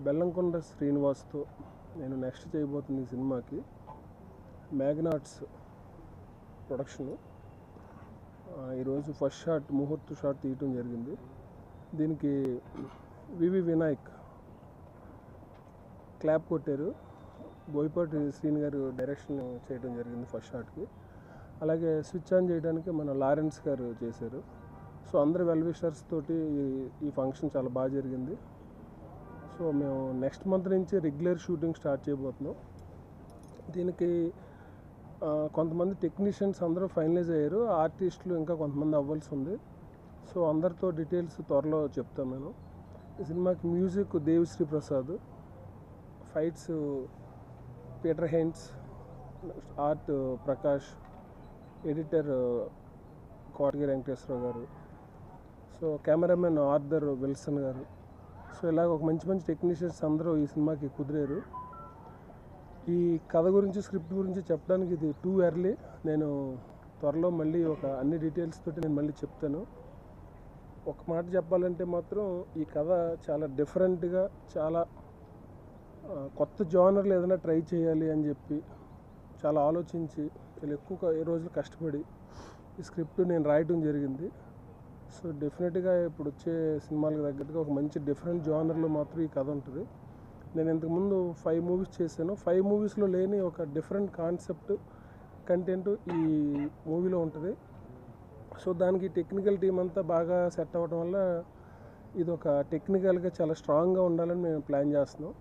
బెల్లంకొండ శ్రీనివాస్తో నేను నెక్స్ట్ చేయబోతున్న ఈ సినిమాకి మ్యాగ్నాట్స్ ప్రొడక్షను ఈరోజు ఫస్ట్ షాట్ ముహూర్త షాట్ తీయటం జరిగింది. దీనికి వివి వినాయక్ క్లాప్ కొట్టారు. బోయపాటి శ్రీని గారు డైరెక్షన్ చేయడం జరిగింది ఫస్ట్ షాట్కి. అలాగే స్విచ్ ఆన్ చేయడానికి మన లారెన్స్ గారు చేశారు. సో అందరు వెల్ విషర్స్ తోటి ఈ ఫంక్షన్ చాలా బాగా జరిగింది. సో మేము నెక్స్ట్ మంత్ నుంచి రెగ్యులర్ షూటింగ్ స్టార్ట్ చేయబోతున్నాం. దీనికి కొంతమంది టెక్నీషియన్స్ అందరూ ఫైనలైజ్ అయ్యారు. ఆర్టిస్టులు ఇంకా కొంతమంది అవ్వాల్సి ఉంది. సో అందరితో డీటెయిల్స్ త్వరలో చెప్తాను నేను. ఈ సినిమాకి music Devi Sri Prasad, fights Peter Heins, art Prakash, editor Kotagiri Venkateswara Rao గారు, సో కెమెరామెన్ ఆర్థర్ విల్సన్ గారు. సో ఇలాగ ఒక మంచి మంచి టెక్నీషియన్స్ అందరూ ఈ సినిమాకి కుదిరారు. ఈ కథ గురించి స్క్రిప్ట్ గురించి చెప్పడానికి ఇది టూ ఎర్లీ. నేను త్వరలో మళ్ళీ అన్ని డీటెయిల్స్ తోటి నేను మళ్ళీ చెప్తాను. ఒక మాట చెప్పాలంటే మాత్రం ఈ కథ చాలా డిఫరెంట్గా, చాలా కొత్త జానర్లు ఏదైనా ట్రై చేయాలి అని చెప్పి చాలా ఆలోచించి చాలా ఎక్కువ రోజులు కష్టపడి ఈ స్క్రిప్ట్ నేను రాయటం జరిగింది. సో డెఫినెట్గా ఇప్పుడు వచ్చే సినిమాలకు తగ్గట్టుగా ఒక మంచి డిఫరెంట్ జానర్లో మాత్రం ఈ కథ ఉంటుంది. నేను ఇంతకుముందు 5 మూవీస్ చేశాను. 5 మూవీస్లో లేని ఒక డిఫరెంట్ కాన్సెప్ట్ కంటెంట్ ఈ మూవీలో ఉంటుంది. సో దానికి టెక్నికల్ టీం అంతా బాగా సెట్ అవ్వడం వల్ల ఇది ఒక టెక్నికల్గా చాలా స్ట్రాంగ్గా ఉండాలని మేము ప్లాన్ చేస్తున్నాం.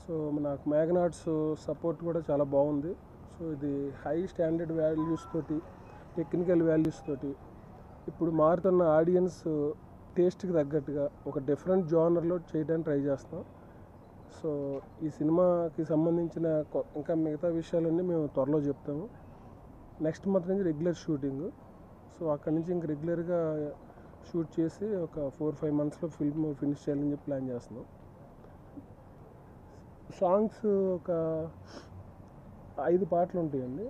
సో నాకు మ్యాగ్నాట్స్ సపోర్ట్ కూడా చాలా బాగుంది. సో ఇది హై స్టాండర్డ్ వాల్యూస్ తోటి, టెక్నికల్ వాల్యూస్ తోటి ఇప్పుడు మారుతున్న ఆడియన్స్ టేస్ట్కి తగ్గట్టుగా ఒక డిఫరెంట్ జానర్లో చేయడానికి ట్రై చేస్తాం. సో ఈ సినిమాకి సంబంధించిన ఇంకా మిగతా విషయాలన్నీ మేము త్వరలో చెప్తాము. నెక్స్ట్ మంత్ నుంచి రెగ్యులర్ షూటింగ్. సో అక్కడి నుంచి ఇంక రెగ్యులర్గా షూట్ చేసి ఒక 4-5 మంత్స్లో ఫిల్మ్ ఫినిష్ చేయాలని చెప్పి ప్లాన్ చేస్తున్నాం. సాంగ్స్ ఒక 5 పాటలు ఉంటాయండి.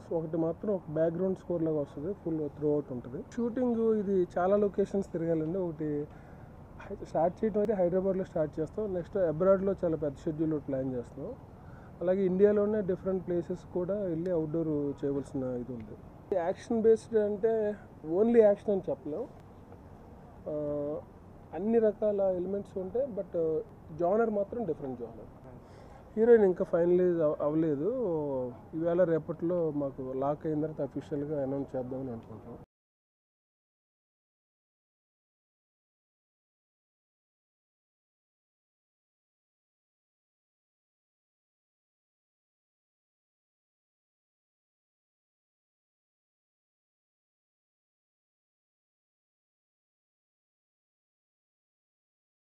సో ఒకటి మాత్రం ఒక బ్యాక్గ్రౌండ్ స్కోర్ లాగా వస్తుంది, ఫుల్ త్రూ అవుట్ ఉంటుంది. షూటింగ్ ఇది చాలా లొకేషన్స్ తిరగాలండి. ఒకటి స్టార్ట్ చేయడం అయితే హైదరాబాద్లో స్టార్ట్ చేస్తాం. నెక్స్ట్ అబ్రాడ్లో చాలా పెద్ద షెడ్యూల్ ప్లాన్ చేస్తున్నాం. అలాగే ఇండియాలోనే డిఫరెంట్ ప్లేసెస్ కూడా వెళ్ళి అవుట్డోర్ చేయవలసిన ఇది ఉంది. యాక్షన్ బేస్డ్ అంటే ఓన్లీ యాక్షన్ అని చెప్పలేం, అన్ని రకాల ఎలిమెంట్స్ ఉంటాయి. బట్ జానర్ మాత్రం డిఫరెంట్ జానర్. హీరోయిన్ ఇంకా ఫైనలైజ్ అవ్వలేదు. ఈవేళ రేపట్లో మాకు లాక్ అయిన తర్వాత అఫీషియల్గా అనౌన్స్ చేద్దామని అనుకుంటున్నాం.